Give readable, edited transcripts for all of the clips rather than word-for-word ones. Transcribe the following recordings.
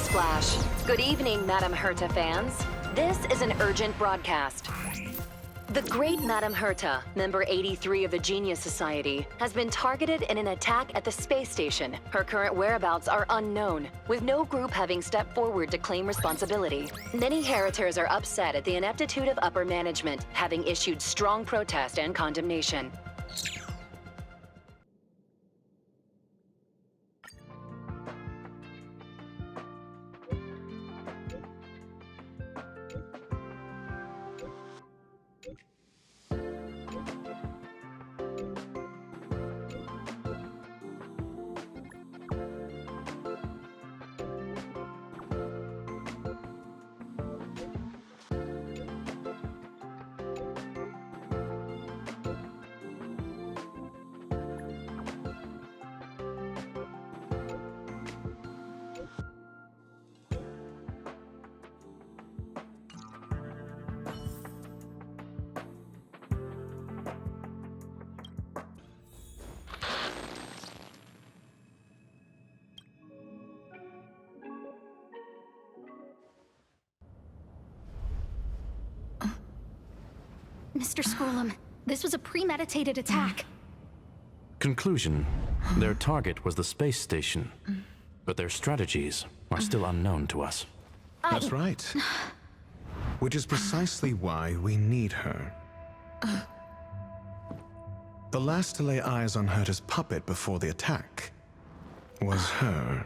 Newsflash. Good evening, Madame Herta fans. This is an urgent broadcast. The great Madame Herta, member 83 of the Genius Society, has been targeted in an attack at the space station. Her current whereabouts are unknown, with no group having stepped forward to claim responsibility. Many Heritors are upset at the ineptitude of upper management, having issued strong protest and condemnation. Mr. Scrollum, this was a premeditated attack. Conclusion: their target was the space station, but their strategies are still unknown to us. That's right. Which is precisely why we need her. The last to lay eyes on Herta's puppet before the attack was her.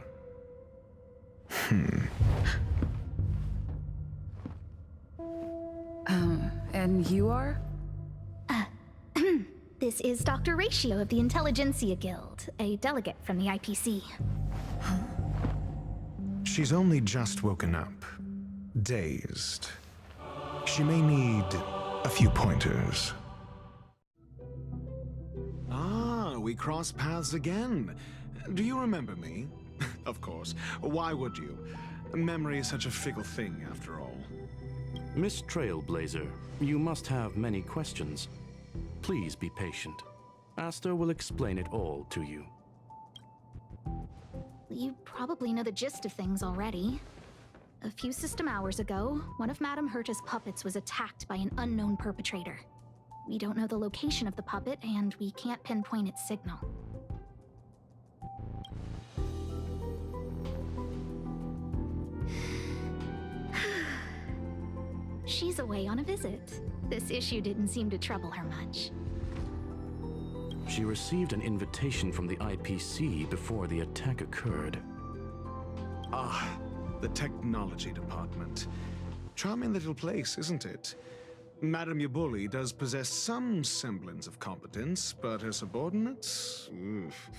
And you are? This is Dr. Ratio of the Intelligentsia Guild, a delegate from the IPC. She's only just woken up, dazed. She may need a few pointers. Ah, we cross paths again. Do you remember me? Of course. Why would you? Memory is such a fickle thing, after all. Miss Trailblazer, you must have many questions. Please be patient. Aster will explain it all to you. You probably know the gist of things already. A few system hours ago, one of Madame Herta's puppets was attacked by an unknown perpetrator. We don't know the location of the puppet, and we can't pinpoint its signal. She's away on a visit. This issue didn't seem to trouble her much. She received an invitation from the IPC before the attack occurred. Ah, the technology department. Charming little place, isn't it? Madame Yabuli does possess some semblance of competence, but her subordinates? Oof.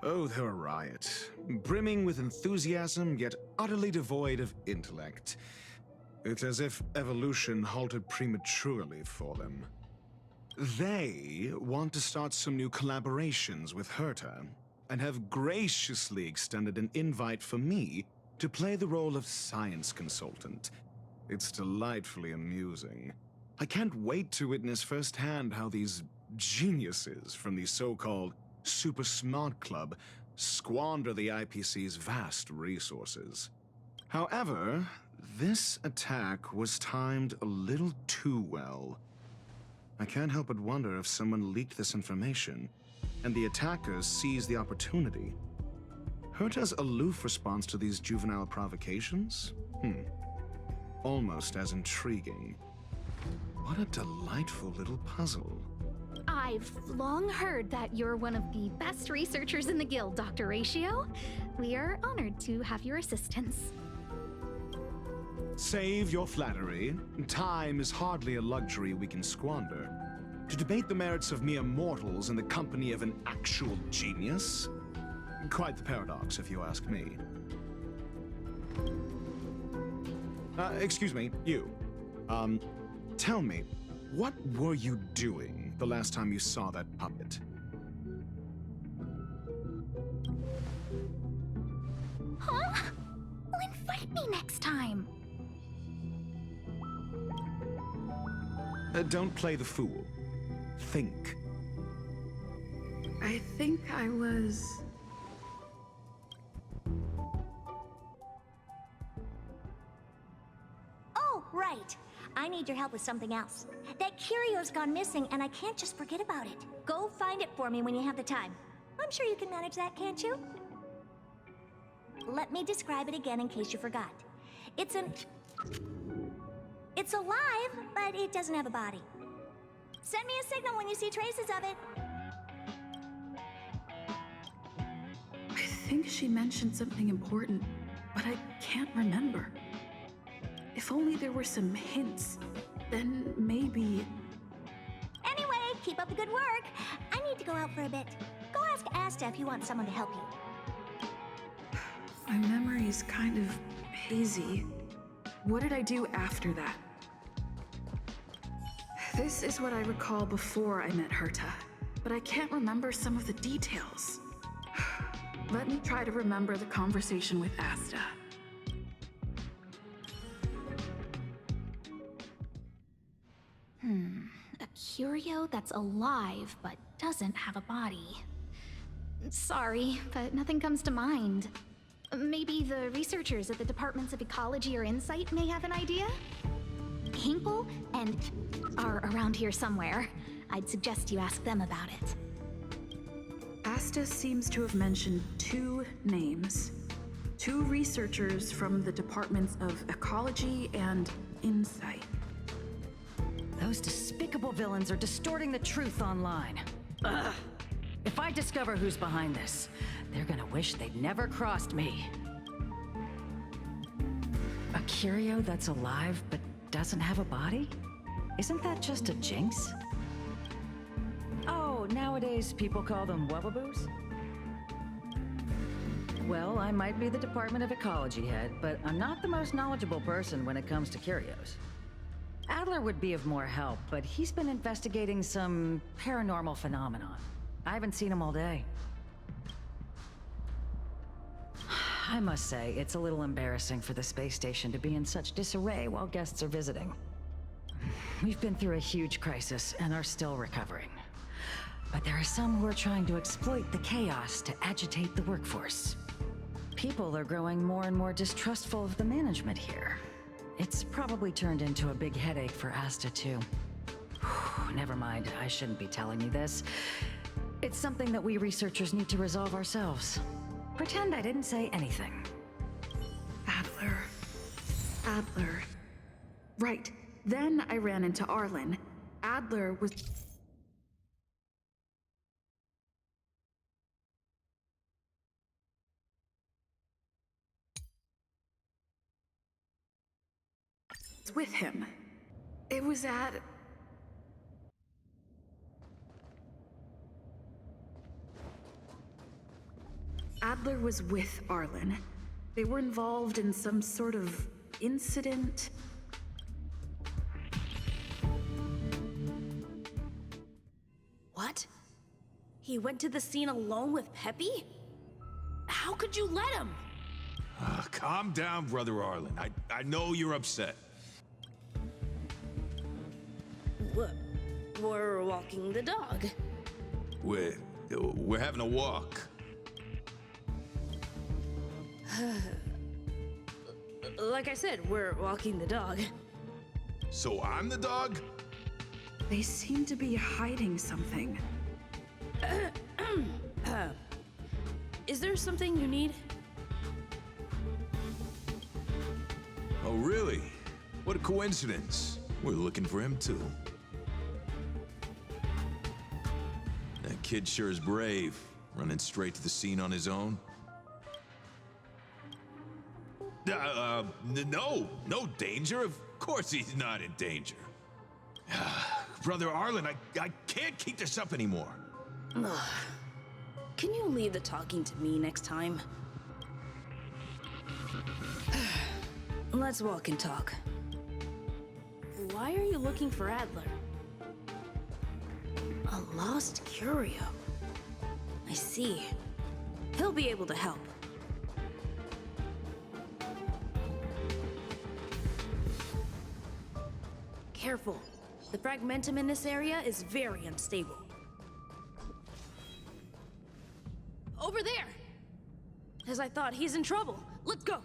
Oh, they're a riot. Brimming with enthusiasm, yet utterly devoid of intellect. It's as if evolution halted prematurely for them. They want to start some new collaborations with Herta, and have graciously extended an invite for me to play the role of science consultant. It's delightfully amusing. I can't wait to witness firsthand how these geniuses from the so-called Super Smart Club squander the IPC's vast resources. However, this attack was timed a little too well. I can't help but wonder if someone leaked this information, and the attackers seized the opportunity. Herta's aloof response to these juvenile provocations? Almost as intriguing. What a delightful little puzzle. I've long heard that you're one of the best researchers in the guild, Dr. Ratio. We are honored to have your assistance. Save your flattery. Time is hardly a luxury we can squander. To debate the merits of mere mortals in the company of an actual genius? Quite the paradox, if you ask me. Excuse me, you. Tell me, what were you doing the last time you saw that puppet? Huh? Well, invite me next time. Don't play the fool. Think. I think I was... I need your help with something else. That curio's gone missing, and I can't just forget about it. Go find it for me when you have the time. I'm sure you can manage that, can't you? Let me describe it again in case you forgot. It's alive, but it doesn't have a body. Send me a signal when you see traces of it. I think she mentioned something important, but I can't remember. If only there were some hints, then maybe... Anyway, keep up the good work. I need to go out for a bit. Go ask Asta if you want someone to help you. My memory's kind of hazy. What did I do after that? This is what I recall before I met Herta, but I can't remember some of the details. Let me try to remember the conversation with Asta. A curio that's alive but doesn't have a body. Sorry, but nothing comes to mind. Maybe the researchers at the Departments of Ecology or Insight may have an idea? Hinkle and are around here somewhere. I'd suggest you ask them about it. Asta seems to have mentioned 2 names. 2 researchers from the Departments of Ecology and Insight. Those despicable villains are distorting the truth online. Ugh. If I discover who's behind this, they're gonna wish they'd never crossed me. A curio that's alive but doesn't have a body? Isn't that just a jinx? Oh, nowadays people call them wubbaboos? Well, I might be the Department of Ecology head, but I'm not the most knowledgeable person when it comes to curios. Adler would be of more help, but he's been investigating some paranormal phenomenon. I haven't seen him all day. I must say, it's a little embarrassing for the space station to be in such disarray while guests are visiting. We've been through a huge crisis and are still recovering. But there are some who are trying to exploit the chaos to agitate the workforce. People are growing more and more distrustful of the management here. It's probably turned into a big headache for Asta, too. Never mind, I shouldn't be telling you this. It's something that we researchers need to resolve ourselves. Pretend I didn't say anything. Adler. Right. Then I ran into Arlen. Adler was... with him. It was at... Adler was with Arlen. They were involved in some sort of incident. What? He went to the scene alone with Peppy? How could you let him? Calm down, Brother Arlen. I know you're upset. We're walking the dog. We're having a walk. Like I said, we're walking the dog. So I'm the dog? They seem to be hiding something. Is there something you need? Oh, really? What a coincidence. We're looking for him, too. That kid sure is brave, running straight to the scene on his own. No danger. Of course he's not in danger. Brother Arlen, I can't keep this up anymore. Can you leave the talking to me next time? Let's walk and talk. Why are you looking for Adler? A lost curio. I see. He'll be able to help. Careful. The fragmentum in this area is very unstable. Over there! As I thought, he's in trouble. Let's go!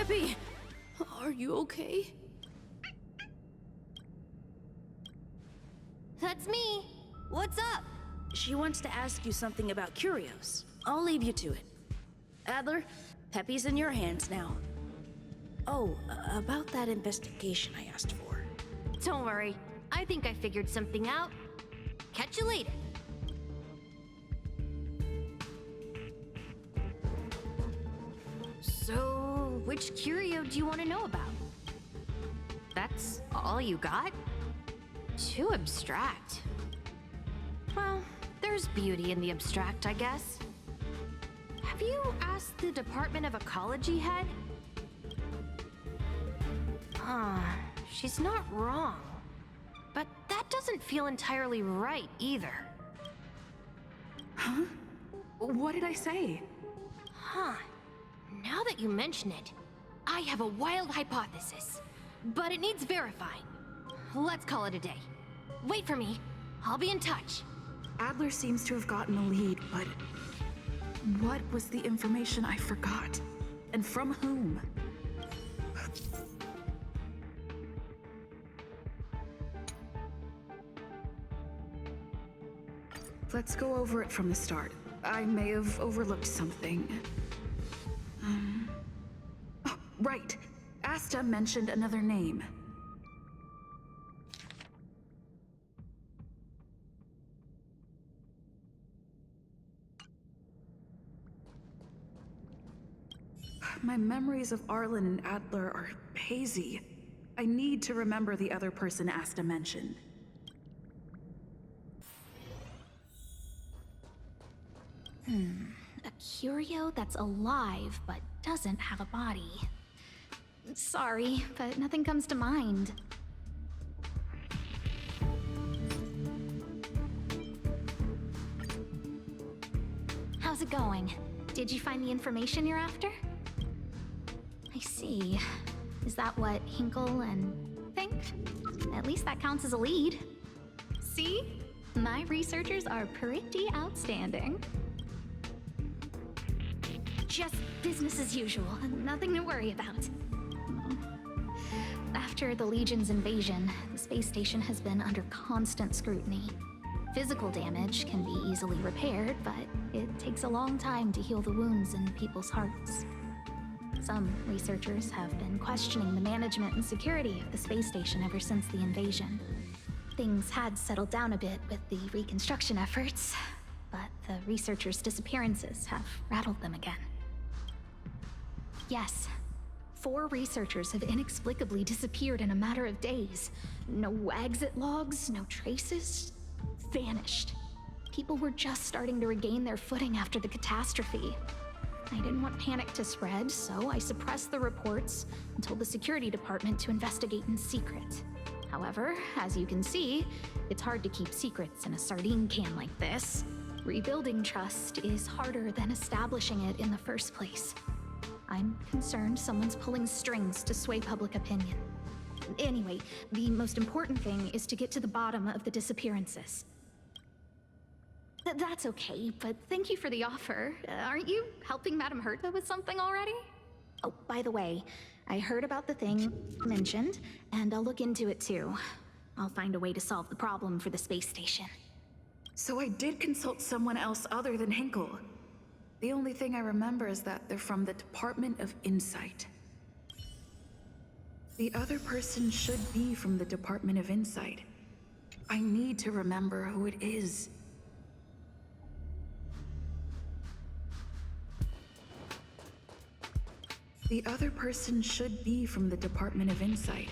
Peppy, are you okay? That's me. What's up? She wants to ask you something about curios. I'll leave you to it. Adler, Peppy's in your hands now. Oh, about that investigation I asked for. Don't worry. I think I figured something out. Catch you later. So, which curio do you want to know about? That's all you got? Too abstract. Well, there's beauty in the abstract, I guess. Have you asked the Department of Ecology head? She's not wrong. But that doesn't feel entirely right either. Huh? What did I say? Huh. Now that you mention it, I have a wild hypothesis. But it needs verifying. Let's call it a day. Wait for me. I'll be in touch. Adler seems to have gotten a lead, but what was the information I forgot? And from whom? Let's go over it from the start. I may have overlooked something. Oh, right. Asta mentioned another name. My memories of Arlen and Adler are hazy. I need to remember the other person Asta mentioned. A curio that's alive but doesn't have a body. Sorry, but nothing comes to mind. How's it going? Did you find the information you're after? I see. Is that what Hinkle and think? At least that counts as a lead. See? My researchers are pretty outstanding. Just business as usual, nothing to worry about. After the Legion's invasion, the space station has been under constant scrutiny. Physical damage can be easily repaired, but it takes a long time to heal the wounds in people's hearts. Some researchers have been questioning the management and security of the space station ever since the invasion. Things had settled down a bit with the reconstruction efforts, but the researchers' disappearances have rattled them again. Yes, 4 researchers have inexplicably disappeared in a matter of days. No exit logs, no traces. Vanished. People were just starting to regain their footing after the catastrophe. I didn't want panic to spread, so I suppressed the reports and told the security department to investigate in secret. However, as you can see, it's hard to keep secrets in a sardine can like this. Rebuilding trust is harder than establishing it in the first place. I'm concerned someone's pulling strings to sway public opinion. Anyway, the most important thing is to get to the bottom of the disappearances. That's okay, but thank you for the offer. Aren't you helping Madame Herta with something already? Oh, by the way, I heard about the thing mentioned, and I'll look into it too. I'll find a way to solve the problem for the space station. So I did consult someone else other than Hinkle. The only thing I remember is that they're from the Department of Insight. The other person should be from the Department of Insight. I need to remember who it is. The other person should be from the Department of Insight.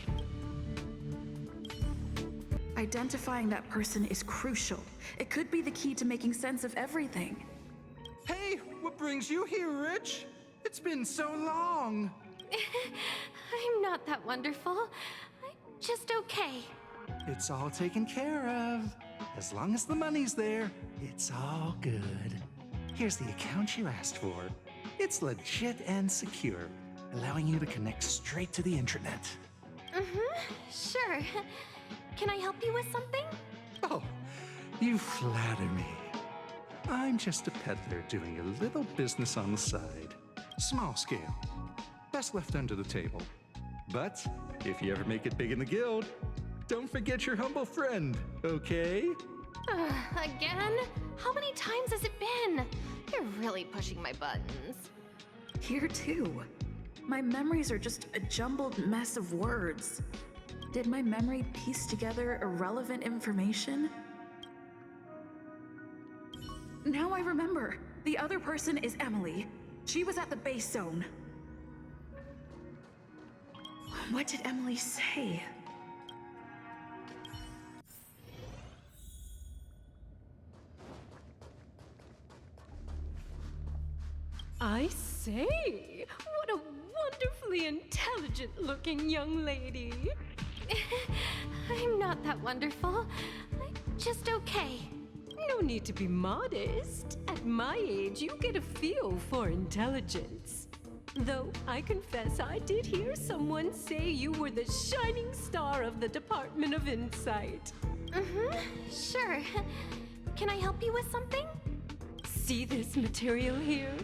Identifying that person is crucial. It could be the key to making sense of everything. Hey, what brings you here, Rich? It's been so long. I'm not that wonderful. I'm just okay. It's all taken care of. As long as the money's there, it's all good. Here's the account you asked for. It's legit and secure, allowing you to connect straight to the intranet. Sure. Can I help you with something? Oh, you flatter me. I'm just a peddler doing a little business on the side. Small scale. best left under the table. But if you ever make it big in the guild, don't forget your humble friend, okay? Again? How many times has it been? You're really pushing my buttons. Here too. My memories are just a jumbled mess of words. Did my memory piece together irrelevant information? Now I remember. The other person is Emily. She was at the base zone. What did Emily say? I say, what a wonderfully intelligent-looking young lady. I'm not that wonderful. I'm just okay. No need to be modest. At my age, you get a feel for intelligence. Though I confess I did hear someone say you were the shining star of the Department of Insight. Sure. Can I help you with something? See this material here?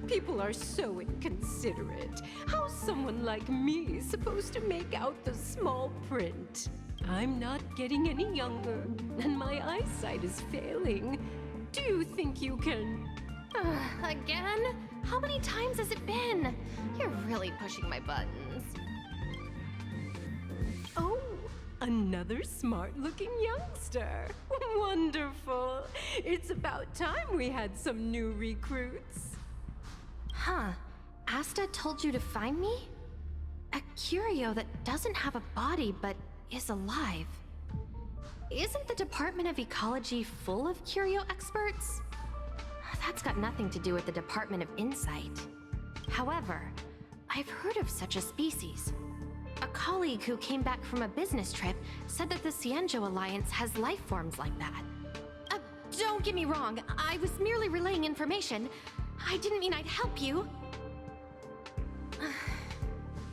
People are so inconsiderate. How's someone like me supposed to make out the small print? I'm not getting any younger, and my eyesight is failing. Do you think you can... Again? How many times has it been? You're really pushing my buttons. Oh, another smart-looking youngster. Wonderful. It's about time we had some new recruits. Huh. Asta told you to find me? A curio that doesn't have a body but is alive. Isn't the Department of Ecology full of curio experts? That's got nothing to do with the Department of Insight. However, I've heard of such a species. A colleague who came back from a business trip said that the Cienjo Alliance has life forms like that. Don't get me wrong, I was merely relaying information. I didn't mean I'd help you.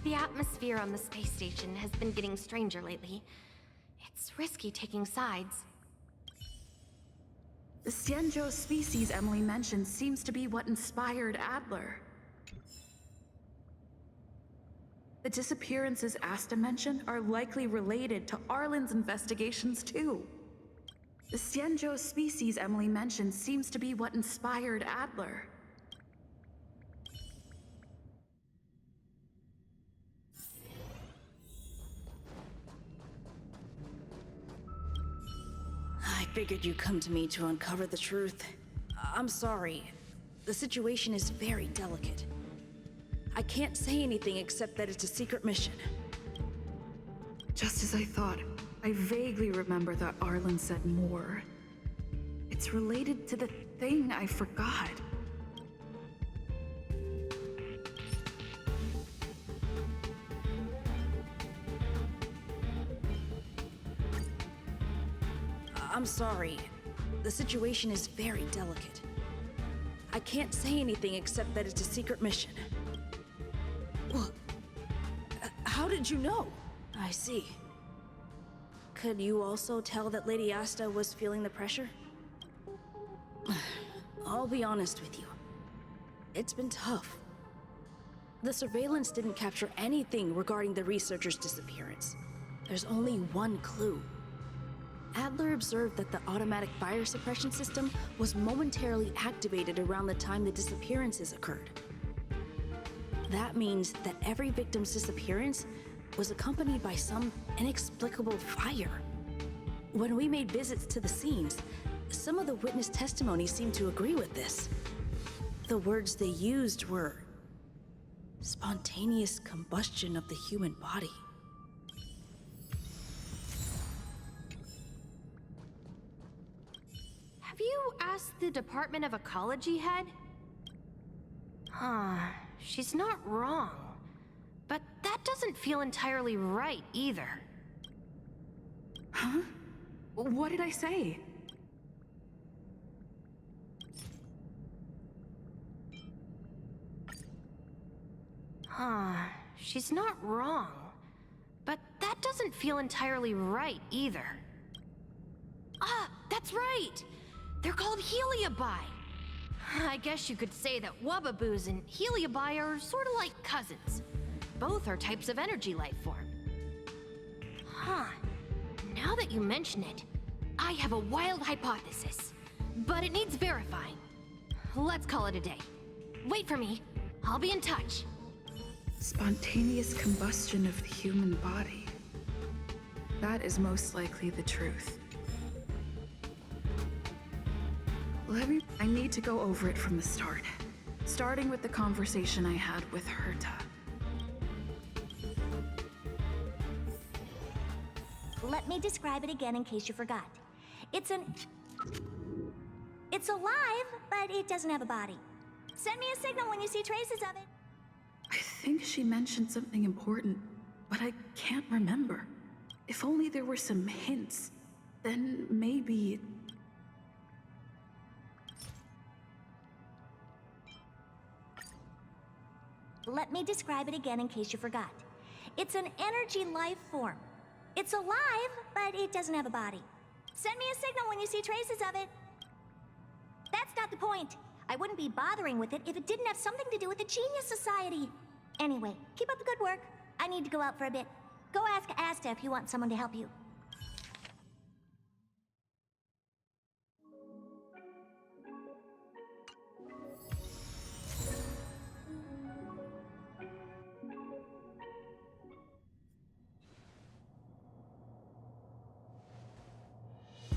The atmosphere on the space station has been getting stranger lately. It's risky taking sides. The Cienjo species Emily mentioned seems to be what inspired Adler. The disappearances Asta mentioned are likely related to Arlen's investigations too. The Cienjo species Emily mentioned seems to be what inspired Adler. I figured you'd come to me to uncover the truth. I'm sorry. The situation is very delicate. I can't say anything except that it's a secret mission. Just as I thought, I vaguely remember that Arlen said more. It's related to the thing I forgot. I'm sorry. The situation is very delicate. I can't say anything except that it's a secret mission. Well, how did you know? I see. Could you also tell that Lady Asta was feeling the pressure? I'll be honest with you. It's been tough. The surveillance didn't capture anything regarding the researcher's disappearance. There's only one clue. Adler observed that the automatic fire suppression system was momentarily activated around the time the disappearances occurred. That means that every victim's disappearance was accompanied by some inexplicable fire. When we made visits to the scenes, some of the witness testimony seemed to agree with this. The words they used were spontaneous combustion of the human body. Have you asked the Department of Ecology head? She's not wrong. But that doesn't feel entirely right either. Huh? What did I say? She's not wrong. But that doesn't feel entirely right either. That's right! They're called heliobi! I guess you could say that Wubbaboos and Heliobi are sort of like cousins. Both are types of energy life form. Huh. Now that you mention it, I have a wild hypothesis, but it needs verifying. Let's call it a day. Wait for me. I'll be in touch. Spontaneous combustion of the human body. That is most likely the truth. I need to go over it from the start. Starting with the conversation I had with Herta. Let me describe it again in case you forgot. It's alive, but it doesn't have a body. Send me a signal when you see traces of it. I think she mentioned something important, but I can't remember. If only there were some hints, then maybe... Let me describe it again in case you forgot. It's an energy life form. It's alive, but it doesn't have a body. Send me a signal when you see traces of it. That's not the point. I wouldn't be bothering with it if it didn't have something to do with the Genius Society. Anyway, keep up the good work. I need to go out for a bit. Go ask Asta if you want someone to help you.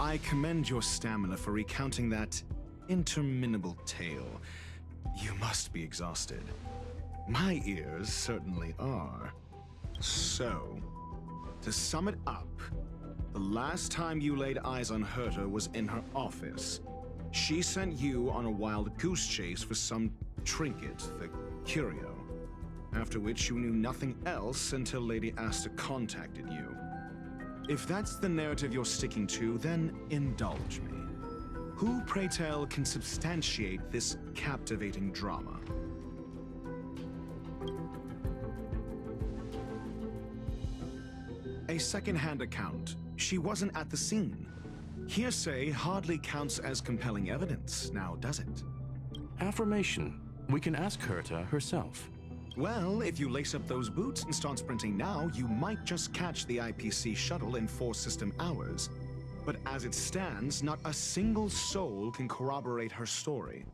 I commend your stamina for recounting that interminable tale. You must be exhausted. My ears certainly are. So, to sum it up, the last time you laid eyes on Herta was in her office. She sent you on a wild goose chase for some trinket, the curio. After which you knew nothing else until Lady Asta contacted you. If that's the narrative you're sticking to, then indulge me. Who, pray tell, can substantiate this captivating drama? A second-hand account. She wasn't at the scene. Hearsay hardly counts as compelling evidence, now does it? Affirmation. We can ask Herta herself. Well, if you lace up those boots and start sprinting now, you might just catch the IPC shuttle in 4 system hours. But as it stands, not a single soul can corroborate her story.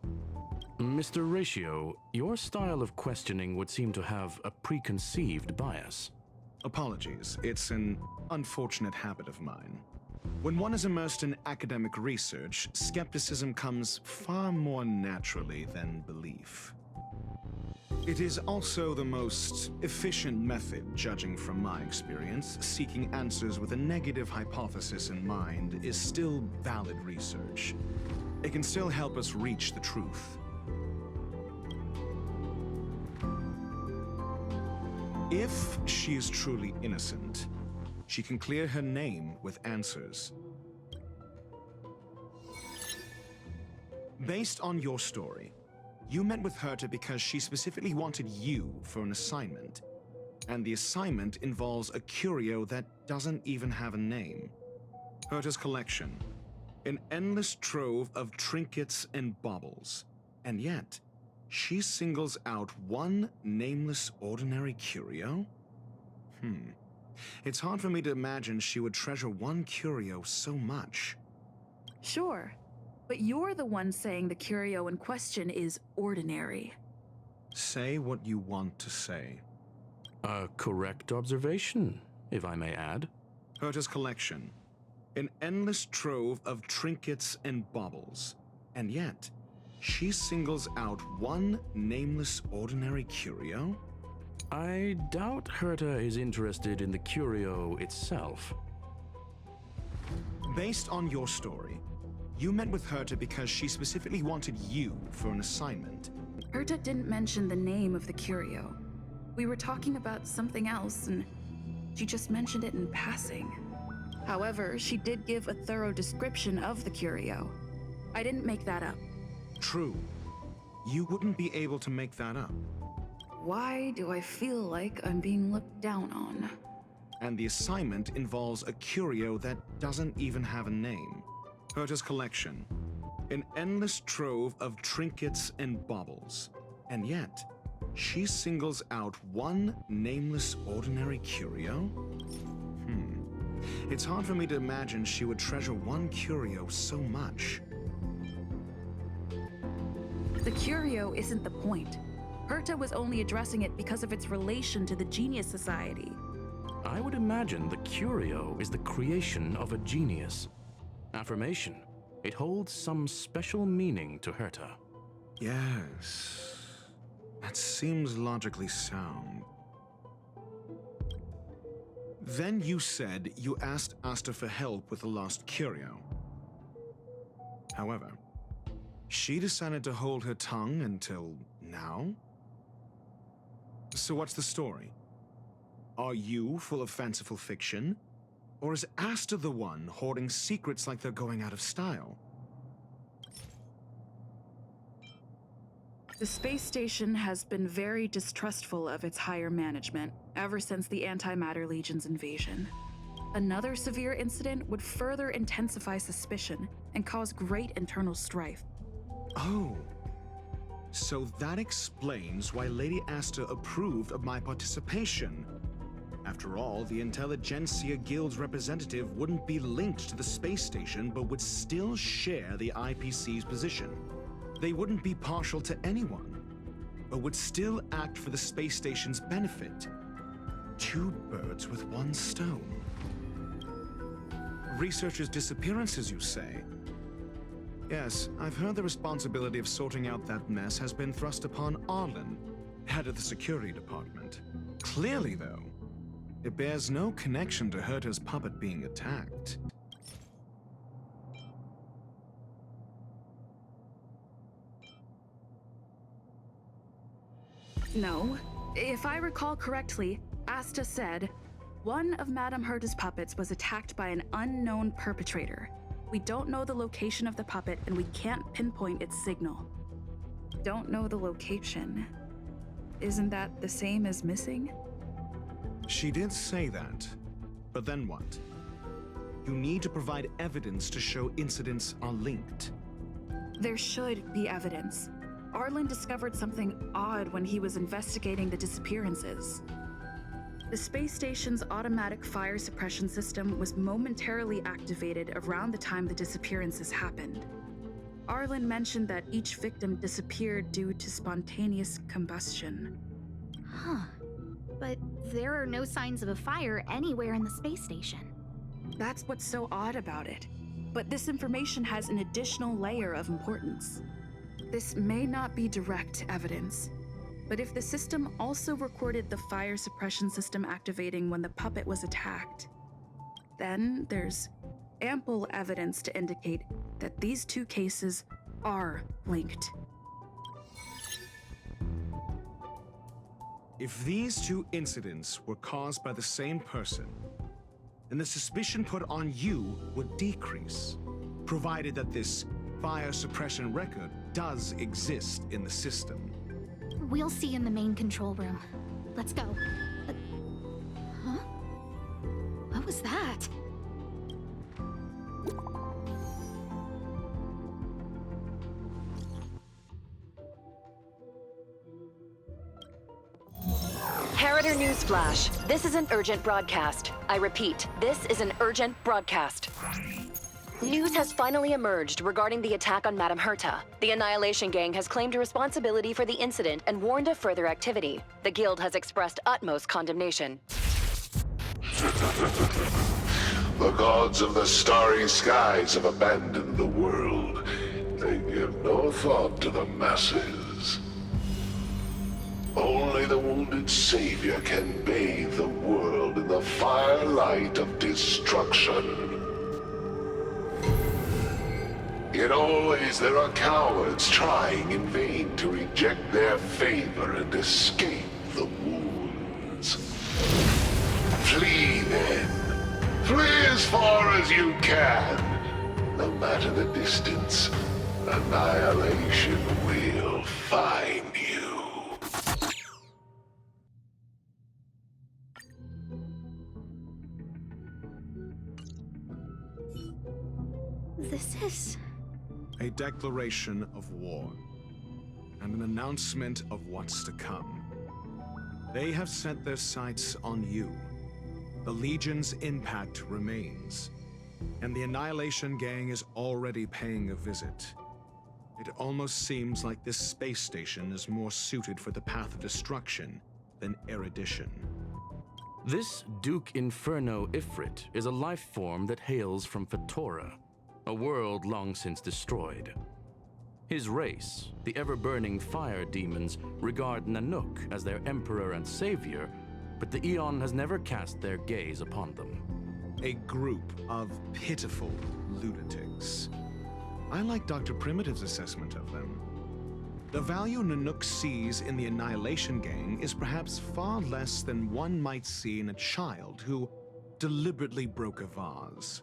Mr. Ratio, your style of questioning would seem to have a preconceived bias. Apologies, it's an unfortunate habit of mine. When one is immersed in academic research, skepticism comes far more naturally than belief. It is also the most efficient method, judging from my experience. Seeking answers with a negative hypothesis in mind is still valid research. It can still help us reach the truth. If she is truly innocent, she can clear her name with answers. Based on your story, you met with Herta because she specifically wanted you for an assignment. And the assignment involves a curio that doesn't even have a name. Herta's collection. An endless trove of trinkets and baubles. And yet, she singles out one nameless ordinary curio? It's hard for me to imagine she would treasure one curio so much. Sure, but you're the one saying the curio in question is ordinary. Say what you want to say. A correct observation, if I may add. Herta's collection. An endless trove of trinkets and baubles. And yet, she singles out one nameless ordinary curio? I doubt Herta is interested in the curio itself. Based on your story, you met with Herta because she specifically wanted you for an assignment. Herta didn't mention the name of the curio. We were talking about something else, and she just mentioned it in passing. However, she did give a thorough description of the curio. I didn't make that up. True. You wouldn't be able to make that up. Why do I feel like I'm being looked down on? And the assignment involves a curio that doesn't even have a name. Herta's collection. An endless trove of trinkets and baubles. And yet, she singles out one nameless ordinary curio? It's hard for me to imagine she would treasure one curio so much. The curio isn't the point. Herta was only addressing it because of its relation to the Genius Society. I would imagine the curio is the creation of a genius. Affirmation. It holds some special meaning to Herta. Yes. That seems logically sound. Then you said you asked Asta for help with the lost curio. However, she decided to hold her tongue until now? So what's the story? Are you full of fanciful fiction? Or is Asta the one hoarding secrets like they're going out of style? The space station has been very distrustful of its higher management ever since the Antimatter Legion's invasion. Another severe incident would further intensify suspicion and cause great internal strife. Oh. So that explains why Lady Asta approved of my participation. After all, the Intelligentsia Guild's representative wouldn't be linked to the space station, but would still share the IPC's position. They wouldn't be partial to anyone, but would still act for the space station's benefit. Two birds with one stone. Researchers' disappearances, you say? Yes, I've heard the responsibility of sorting out that mess has been thrust upon Arlen, head of the security department. Clearly, though, it bears no connection to Herta's puppet being attacked. No. If I recall correctly, Asta said, one of Madame Herta's puppets was attacked by an unknown perpetrator. We don't know the location of the puppet, and we can't pinpoint its signal. Don't know the location. Isn't that the same as missing? She did say that, but then what? You need to provide evidence to show incidents are linked. There should be evidence. Arlen discovered something odd when he was investigating the disappearances. The space station's automatic fire suppression system was momentarily activated around the time the disappearances happened. Arlen mentioned that each victim disappeared due to spontaneous combustion. Huh. But there are no signs of a fire anywhere in the space station. That's what's so odd about it. But this information has an additional layer of importance. This may not be direct evidence, but if the system also recorded the fire suppression system activating when the puppet was attacked, then there's ample evidence to indicate that these two cases are linked. If these two incidents were caused by the same person, then the suspicion put on you would decrease, provided that this fire suppression record does exist in the system. We'll see in the main control room. Let's go. Huh? What was that? Harrider Newsflash. This is an urgent broadcast. I repeat, this is an urgent broadcast. News has finally emerged regarding the attack on Madame Herta. The Annihilation Gang has claimed responsibility for the incident and warned of further activity. The Guild has expressed utmost condemnation. The gods of the starry skies have abandoned the world. They give no thought to the masses. Only the wounded savior can bathe the world in the firelight of destruction. Yet always there are cowards trying in vain to reject their favor and escape the wounds. Flee then. Flee as far as you can. No matter the distance, annihilation will find you. This is A declaration of war, and an announcement of what's to come. They have set their sights on you. The Legion's impact remains, and the Annihilation Gang is already paying a visit. It almost seems like this space station is more suited for the path of destruction than erudition. This Duke Inferno Ifrit is a life form that hails from Fatora, a world long since destroyed. His race, the ever-burning fire demons, regard Nanook as their emperor and savior, but the Eon has never cast their gaze upon them. A group of pitiful lunatics. I like Dr. Primitive's assessment of them. The value Nanook sees in the Annihilation Gang is perhaps far less than one might see in a child who deliberately broke a vase.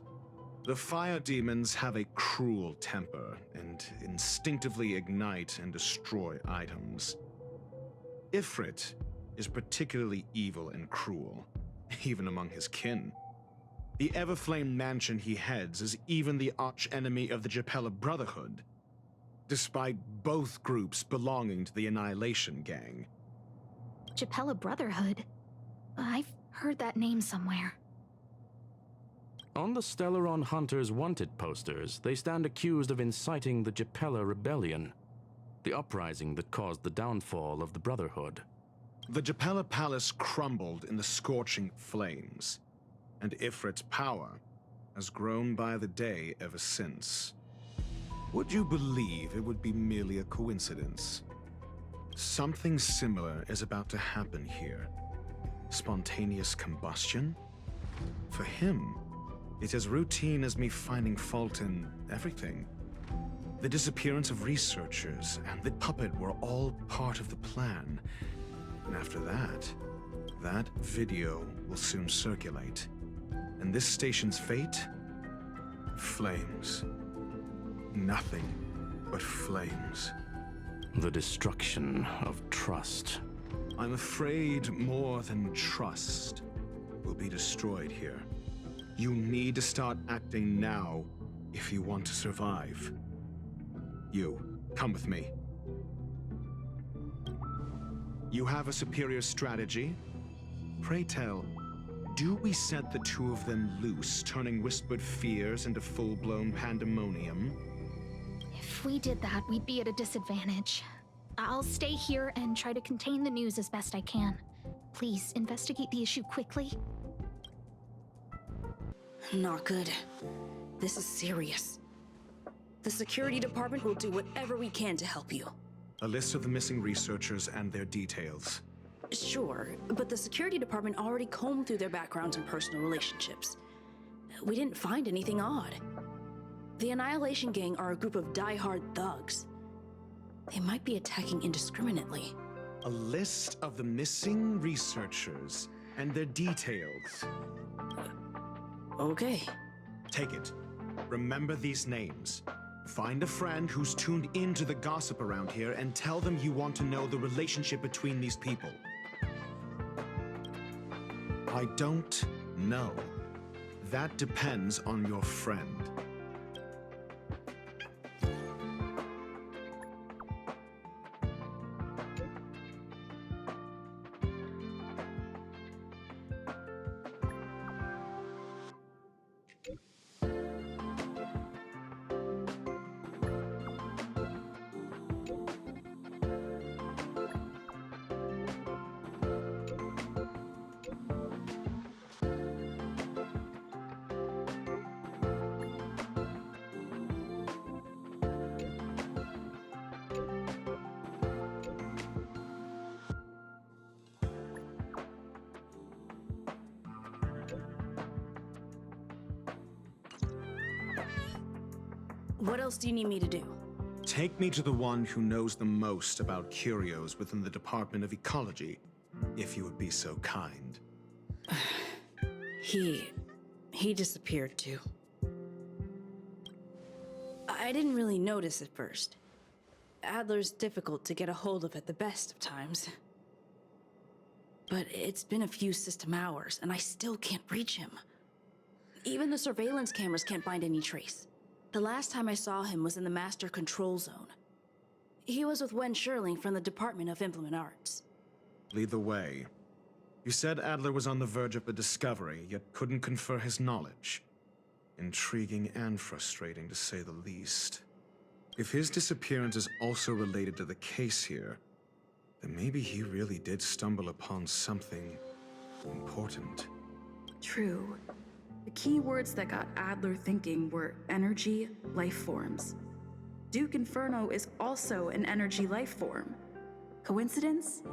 The fire demons have a cruel temper and instinctively ignite and destroy items. Ifrit is particularly evil and cruel, even among his kin. The Everflame mansion he heads is even the arch-enemy of the Japella Brotherhood, despite both groups belonging to the Annihilation Gang. Japella Brotherhood? I've heard that name somewhere. On the Stellaron Hunters Wanted posters, they stand accused of inciting the Japella Rebellion, the uprising that caused the downfall of the Brotherhood. The Japella Palace crumbled in the scorching flames, and Ifrit's power has grown by the day ever since. Would you believe it would be merely a coincidence? Something similar is about to happen here. Spontaneous combustion? For him, it's as routine as me finding fault in everything. The disappearance of researchers and the puppet were all part of the plan. And after that video will soon circulate. And this station's fate? Flames. Nothing but flames. The destruction of trust. I'm afraid more than trust will be destroyed here. You need to start acting now if you want to survive. You, come with me. You have a superior strategy? Pray tell, do we set the two of them loose, turning whispered fears into full-blown pandemonium? If we did that, we'd be at a disadvantage. I'll stay here and try to contain the news as best I can. Please, investigate the issue quickly. Not good. This is serious. The security department will do whatever we can to help you. A list of the missing researchers and their details. Sure, but the security department already combed through their backgrounds and personal relationships. We didn't find anything odd. The Annihilation Gang are a group of die-hard thugs. They might be attacking indiscriminately. A list of the missing researchers and their details. Okay. Take it. Remember these names. Find a friend who's tuned into the gossip around here and tell them you want to know the relationship between these people. I don't know. That depends on your friend. What else do you need me to do? Take me to the one who knows the most about curios within the Department of Ecology, if you would be so kind. He disappeared too. I didn't really notice at first. Adler's difficult to get a hold of at the best of times. But it's been a few system hours, and I still can't reach him. Even the surveillance cameras can't find any trace. The last time I saw him was in the Master Control Zone. He was with Wen Sherling from the Department of Implement Arts. Lead the way. You said Adler was on the verge of a discovery, yet couldn't confer his knowledge. Intriguing and frustrating, to say the least. If his disappearance is also related to the case here, then maybe he really did stumble upon something important. True. The key words that got Adler thinking were energy, life forms. Duke Inferno is also an energy life form. Coincidence?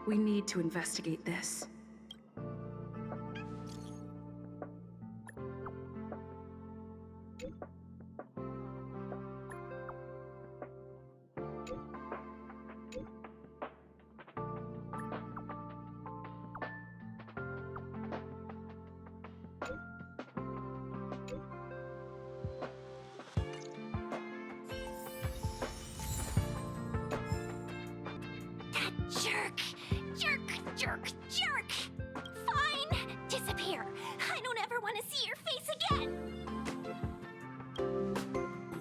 We need to investigate this. Jerk! Jerk! Jerk! Jerk! Fine! Disappear! I don't ever want to see your face again!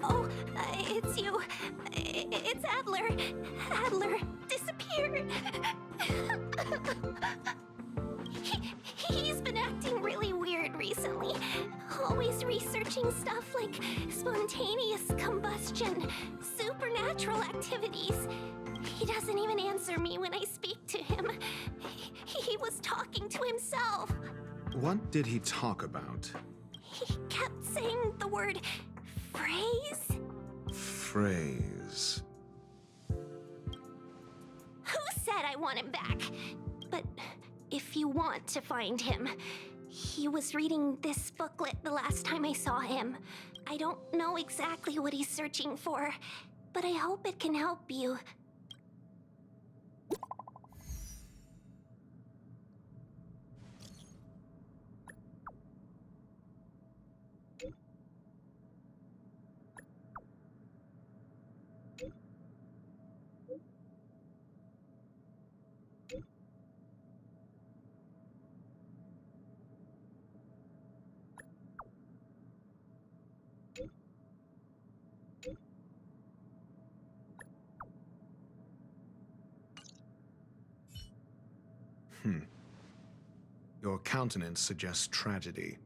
Oh, it's you. It's Adler. Adler disappeared. He's been acting really weird recently. Always researching stuff like spontaneous combustion, supernatural activities. He doesn't even answer me when I speak to him. He was talking to himself. What did he talk about? He kept saying the word phrase. Phrase. Who said I want him back? But if you want to find him, he was reading this booklet the last time I saw him. I don't know exactly what he's searching for, but I hope it can help you. Your countenance suggests tragedy.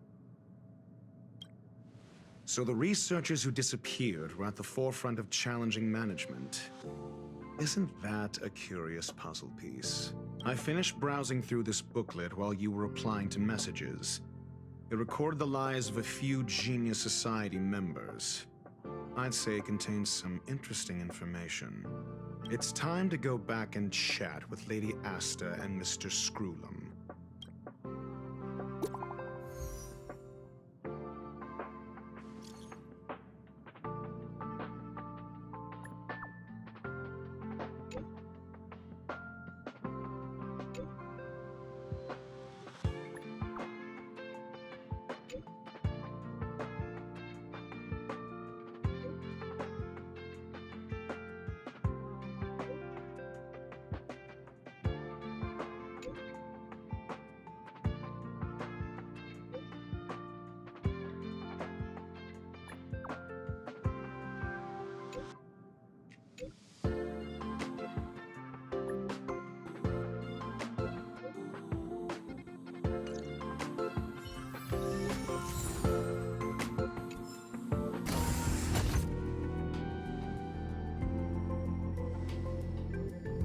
So the researchers who disappeared were at the forefront of challenging management. Isn't that a curious puzzle piece? I finished browsing through this booklet while you were replying to messages. It recorded the lives of a few Genius Society members. I'd say it contains some interesting information. It's time to go back and chat with Lady Asta and Mr. Screwlum.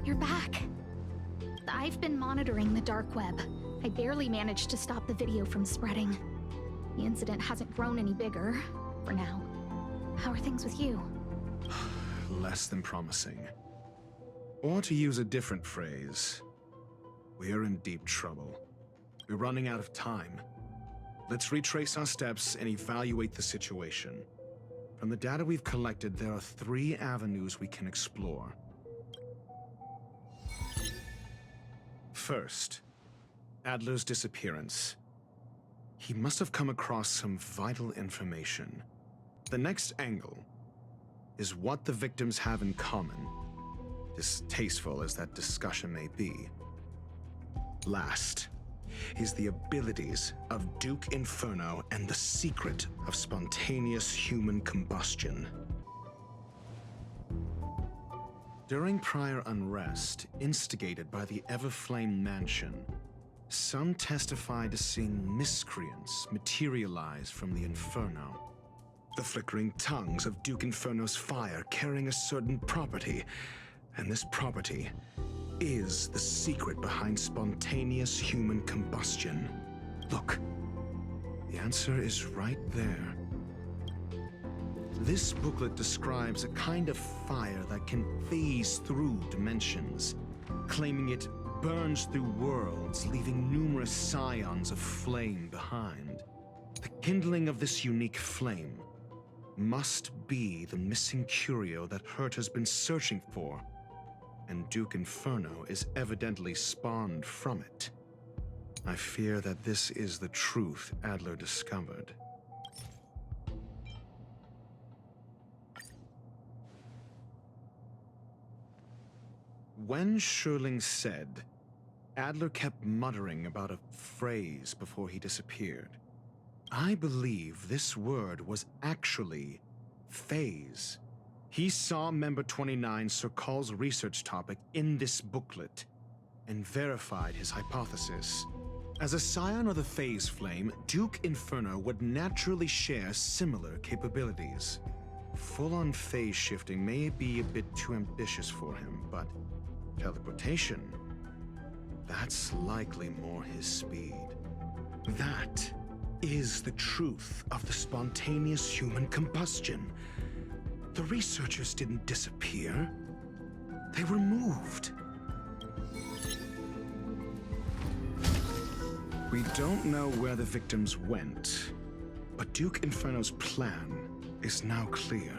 You're back. I've been monitoring the dark web. I barely managed to stop the video from spreading. The incident hasn't grown any bigger, for now. How are things with you? Less than promising. Or to use a different phrase, we're in deep trouble. We're running out of time. Let's retrace our steps and evaluate the situation. From the data we've collected, there are 3 avenues we can explore. First, Adler's disappearance. He must have come across some vital information. The next angle is what the victims have in common, distasteful as that discussion may be. Last, is the abilities of Duke Inferno and the secret of spontaneous human combustion. During prior unrest, instigated by the Everflame Mansion, some testified to seeing miscreants materialize from the Inferno. The flickering tongues of Duke Inferno's fire carrying a certain property, and this property is the secret behind spontaneous human combustion. Look, the answer is right there. This booklet describes a kind of fire that can phase through dimensions, claiming it burns through worlds, leaving numerous scions of flame behind. The kindling of this unique flame must be the missing curio that Hurt has been searching for, and Duke Inferno is evidently spawned from it. I fear that this is the truth Adler discovered. When Schurling said, Adler kept muttering about a phrase before he disappeared. I believe this word was actually phase. He saw Member 29 Sir Call's research topic in this booklet and verified his hypothesis. As a scion of the phase flame, Duke Inferno would naturally share similar capabilities. Full-on phase shifting may be a bit too ambitious for him, but teleportation, that's likely more his speed. That is the truth of the spontaneous human combustion. The researchers didn't disappear. They were moved. We don't know where the victims went, but Duke Inferno's plan is now clear,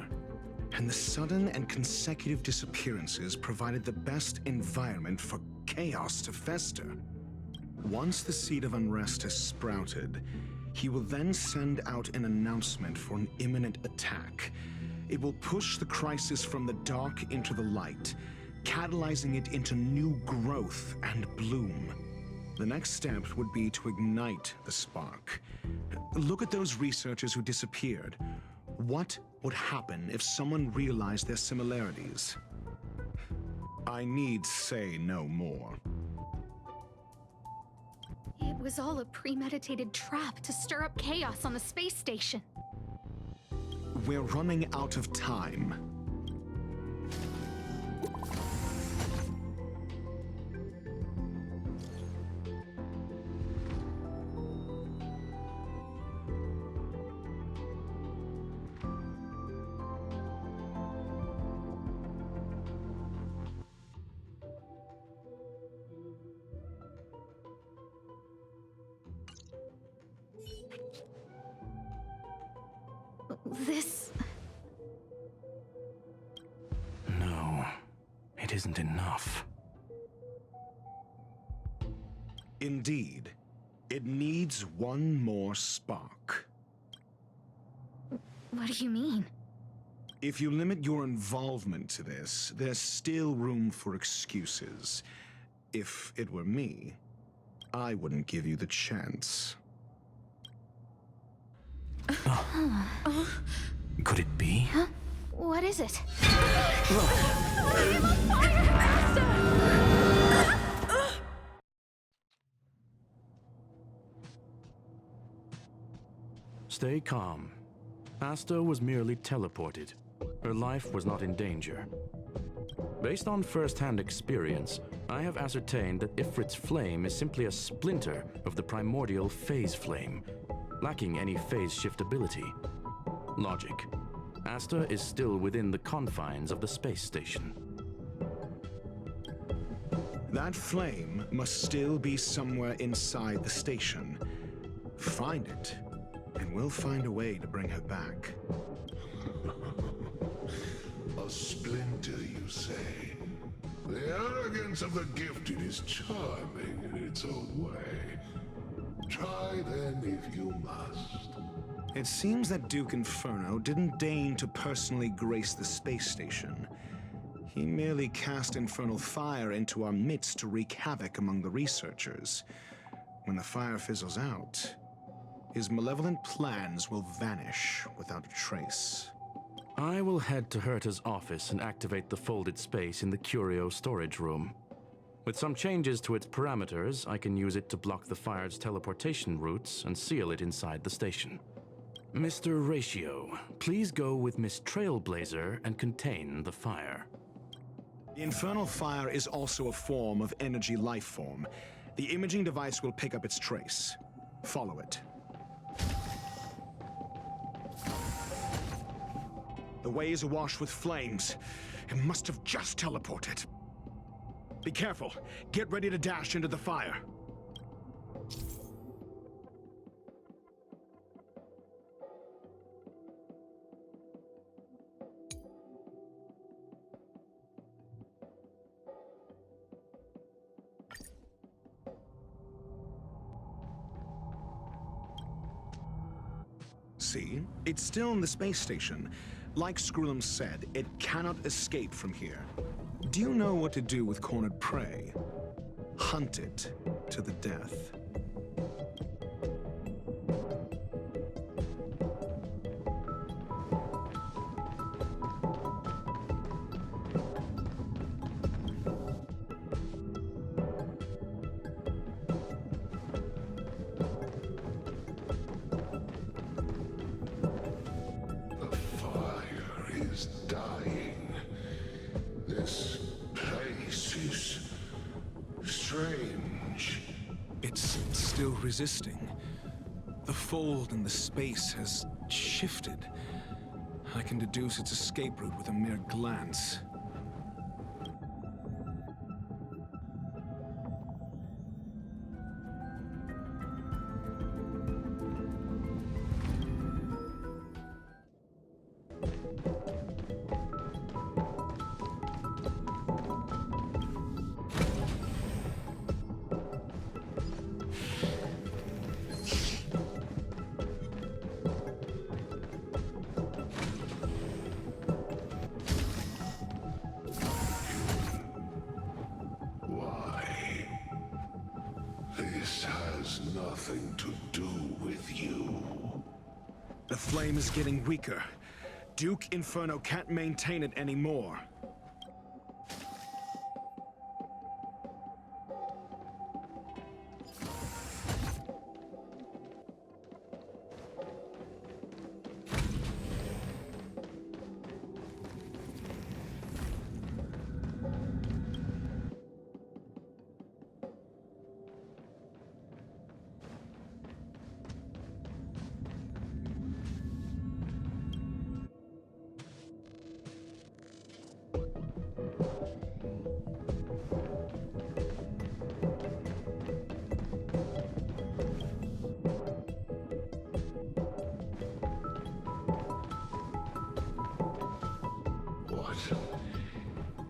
and the sudden and consecutive disappearances provided the best environment for chaos to fester. Once the seed of unrest has sprouted, he will then send out an announcement for an imminent attack. It will push the crisis from the dark into the light, catalyzing it into new growth and bloom. The next step would be to ignite the spark. Look at those researchers who disappeared. What would happen if someone realized their similarities? I need say no more. It was all a premeditated trap to stir up chaos on the space station. We're running out of time. This... No, it isn't enough. Indeed, it needs one more spark. What do you mean? If you limit your involvement to this, there's still room for excuses. If it were me, I wouldn't give you the chance. Could it be? Huh? What is it? Stay calm. Asta was merely teleported. Her life was not in danger. Based on first-hand experience, I have ascertained that Ifrit's flame is simply a splinter of the primordial phase flame, lacking any phase shift ability. Logic. Asta is still within the confines of the space station. That flame must still be somewhere inside the station. Find it, and we'll find a way to bring her back. A splinter, you say? The arrogance of the gifted is charming in its own way. Try then if you must. It seems that Duke Inferno didn't deign to personally grace the space station. He merely cast infernal fire into our midst to wreak havoc among the researchers. When the fire fizzles out, his malevolent plans will vanish without a trace. I will head to Herta's office and activate the folded space in the curio storage room. With some changes to its parameters, I can use it to block the fire's teleportation routes and seal it inside the station. Mr. Ratio, please go with Miss Trailblazer and contain the fire. The infernal fire is also a form of energy life form. The imaging device will pick up its trace. Follow it. The way is awash with flames. It must have just teleported. Be careful. Get ready to dash into the fire. See? It's still in the space station. Like Skrullum said, it cannot escape from here. Do you know what to do with cornered prey? Hunt it to the death. It's still resisting. The fold in the space has shifted. I can deduce its escape route with a mere glance. This has nothing to do with you. The flame is getting weaker. Duke Inferno can't maintain it anymore.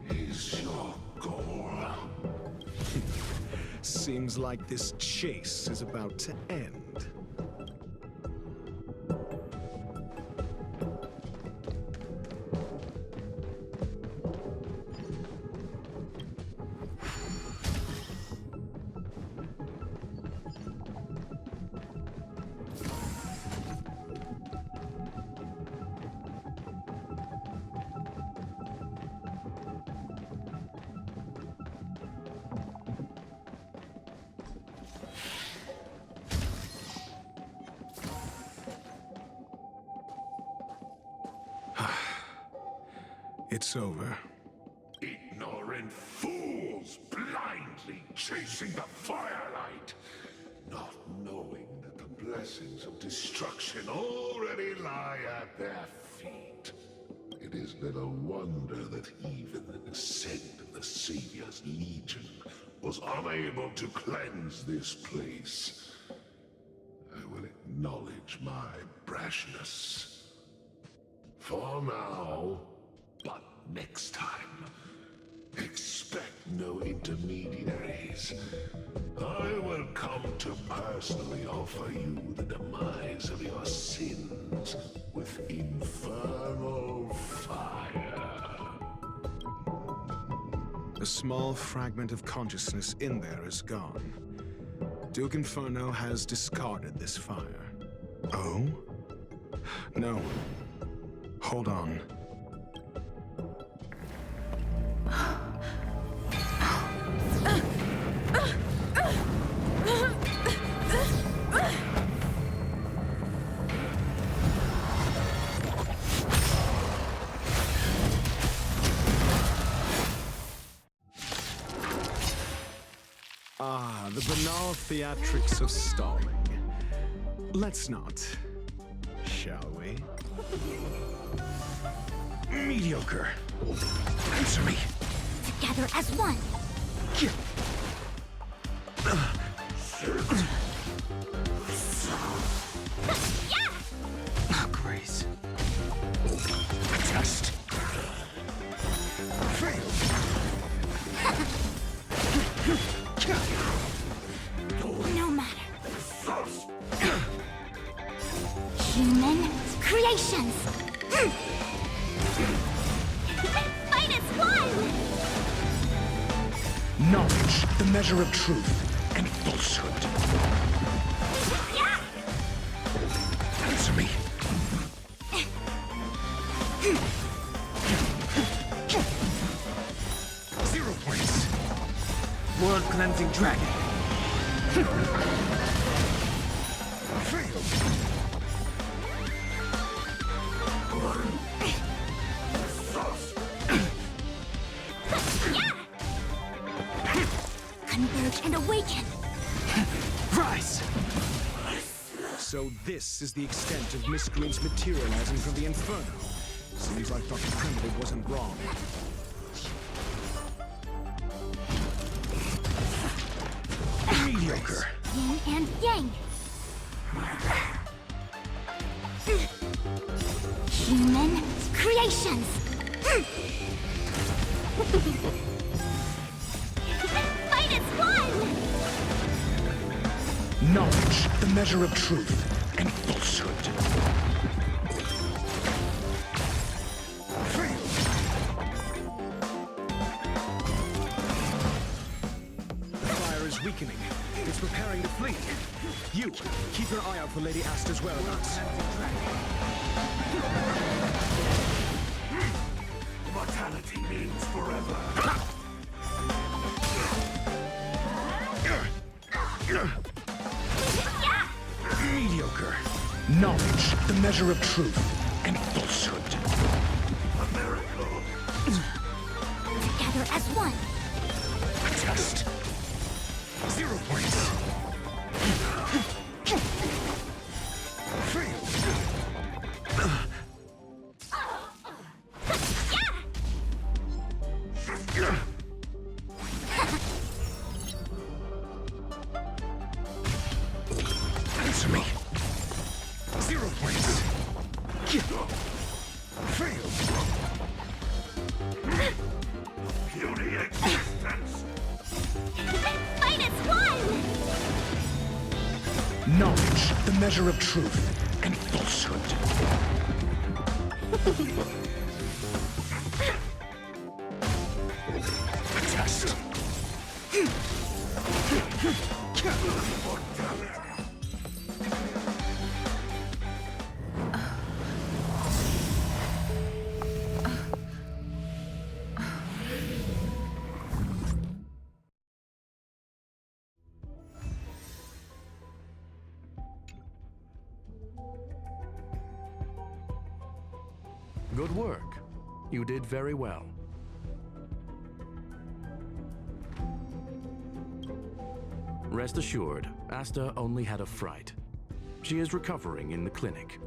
Is your goal? Seems like this chase is about to end. It's over. Ignorant fools blindly chasing the firelight, not knowing that the blessings of destruction already lie at their feet. It is little wonder that even the descent of the Savior's Legion was unable to cleanse this place. I will acknowledge my brashness. For now, but next time, expect no intermediaries. I will come to personally offer you the demise of your sins with infernal fire. A small fragment of consciousness in there is gone. Duke Inferno has discarded this fire. Oh? No. Hold on. Ah, the banal theatrics of stalling. Let's not, shall we? Mediocre. Answer me. Together as one. Oh, Grace. Test. Fail. No matter. Human creations. Fight as one! Knowledge, the measure of truth and falsehood. Yeah! Answer me. 0 points. World cleansing dragon. Fail. Converge and awaken. Rise. So this is the extent of miscreants materializing from the Inferno. Seems like Dr. Primitive wasn't wrong. Mediocre. Yin and yang. Human creations. Fight as one! Knowledge, the measure of truth and falsehood. Fail. The fire is weakening. It's preparing to flee. You, keep your eye out for Lady Asta's whereabouts. Mortality means forever. Mediocre. Knowledge, the measure of truth and falsehood. A miracle. Together as one. Test. 0 points. Fail. Answer me. 0 points. Fail. Puny existence. Fight as one! Knowledge, the measure of truth and falsehood. Test. Good work. You did very well. Rest assured, Asta only had a fright. She is recovering in the clinic.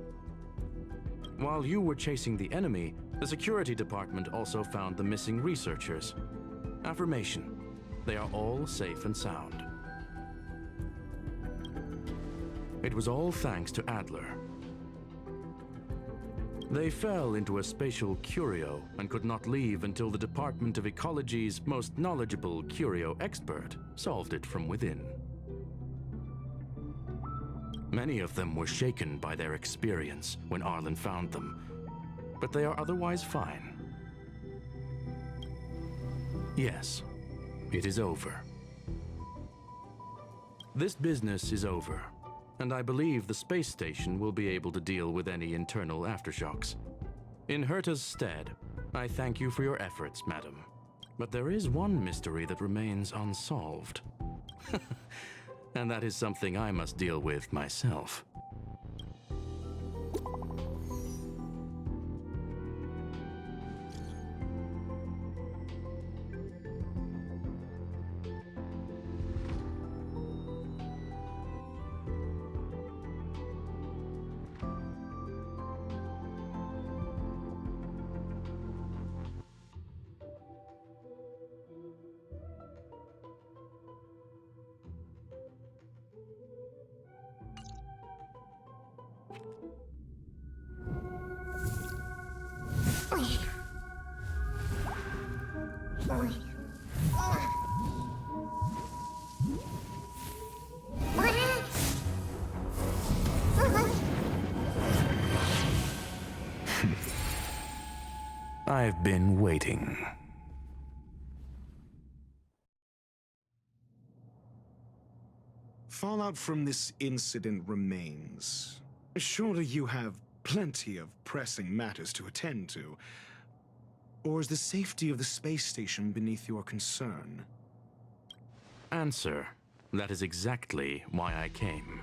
While you were chasing the enemy, the security department also found the missing researchers. Affirmation: they are all safe and sound. It was all thanks to Adler. They fell into a spatial curio and could not leave until the Department of Ecology's most knowledgeable curio expert solved it from within. Many of them were shaken by their experience when Arlen found them, but they are otherwise fine. Yes, it is over. This business is over, and I believe the space station will be able to deal with any internal aftershocks. In Herta's stead, I thank you for your efforts, madam. But there is one mystery that remains unsolved. And that is something I must deal with myself. I've been waiting. Fallout from this incident remains. Surely you have plenty of pressing matters to attend to. Or is the safety of the space station beneath your concern? Answer. That is exactly why I came.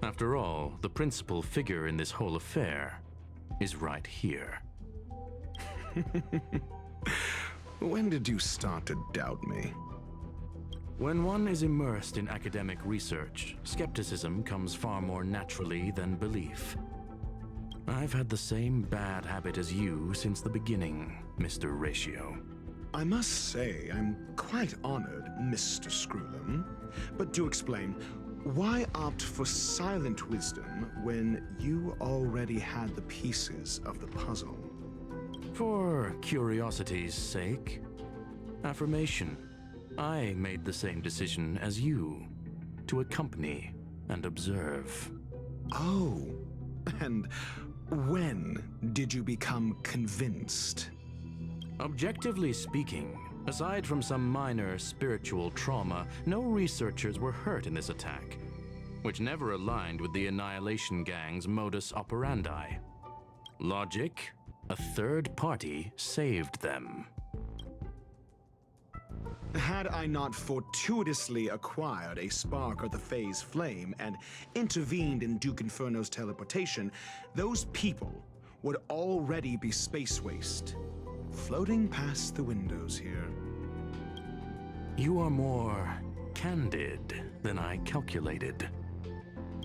After all, the principal figure in this whole affair is right here. When did you start to doubt me? When one is immersed in academic research, skepticism comes far more naturally than belief. I've had the same bad habit as you since the beginning, Mr. Ratio. I must say, I'm quite honored, Mr. Screwlum. But do explain, why opt for silent wisdom when you already had the pieces of the puzzle? For curiosity's sake. Affirmation. I made the same decision as you, to accompany and observe. Oh, and when did you become convinced? Objectively speaking, aside from some minor spiritual trauma, no researchers were hurt in this attack, which never aligned with the Annihilation Gang's modus operandi. Logic? A third party saved them. Had I not fortuitously acquired a spark of the phase flame and intervened in Duke Inferno's teleportation, those people would already be space waste, floating past the windows here. You are more candid than I calculated.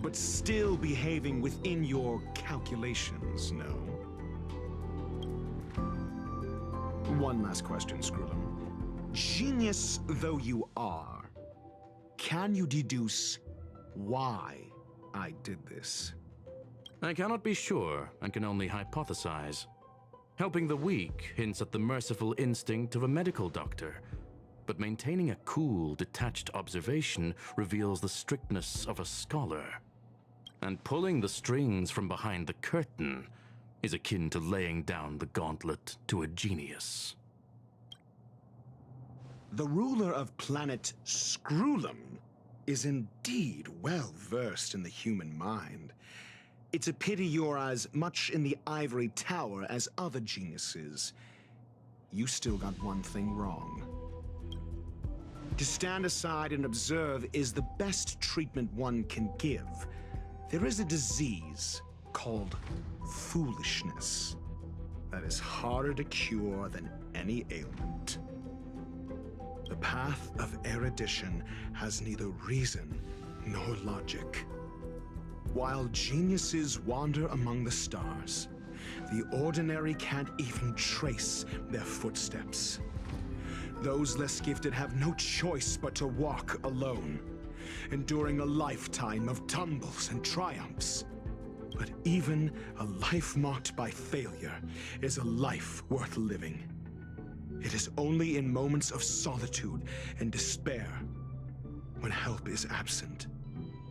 But still behaving within your calculations, no? One last question, Screwlum. Genius though you are, can you deduce why I did this? I cannot be sure and can only hypothesize. Helping the weak hints at the merciful instinct of a medical doctor, but maintaining a cool, detached observation reveals the strictness of a scholar. And pulling the strings from behind the curtain is akin to laying down the gauntlet to a genius. The ruler of planet Screwlum is indeed well versed in the human mind. It's a pity you're as much in the ivory tower as other geniuses. You still got one thing wrong. To stand aside and observe is the best treatment one can give. There is a disease called foolishness that is harder to cure than any ailment. The path of erudition has neither reason nor logic. While geniuses wander among the stars, the ordinary can't even trace their footsteps. Those less gifted have no choice but to walk alone, enduring a lifetime of tumbles and triumphs. But even a life marked by failure is a life worth living. It is only in moments of solitude and despair, when help is absent,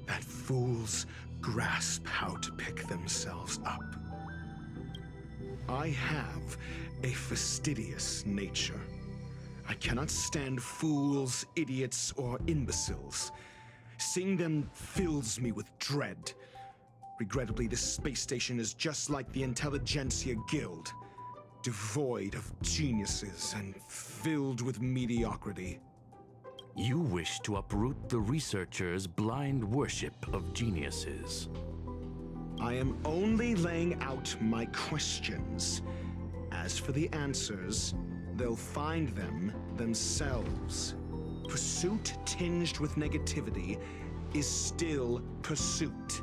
that fools grasp how to pick themselves up. I have a fastidious nature. I cannot stand fools, idiots, or imbeciles. Seeing them fills me with dread. Regrettably, this space station is just like the Intelligentsia Guild, devoid of geniuses and filled with mediocrity. You wish to uproot the researchers' blind worship of geniuses. I am only laying out my questions. As for the answers, they'll find them themselves. Pursuit tinged with negativity is still pursuit,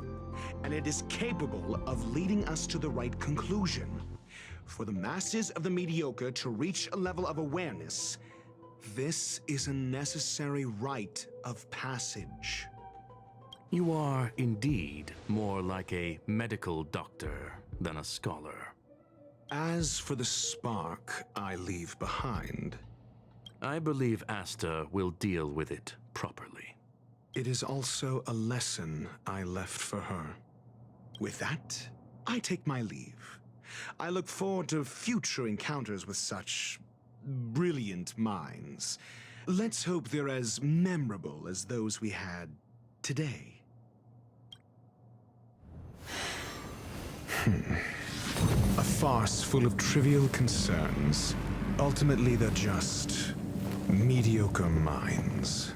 and it is capable of leading us to the right conclusion. For the masses of the mediocre to reach a level of awareness, this is a necessary rite of passage. You are indeed more like a medical doctor than a scholar. As for the spark I leave behind, I believe Asta will deal with it properly. it is also a lesson I left for her. With that, I take my leave. I look forward to future encounters with such brilliant minds. Let's hope they're as memorable as those we had today. A farce full of trivial concerns. Ultimately, they're just mediocre minds.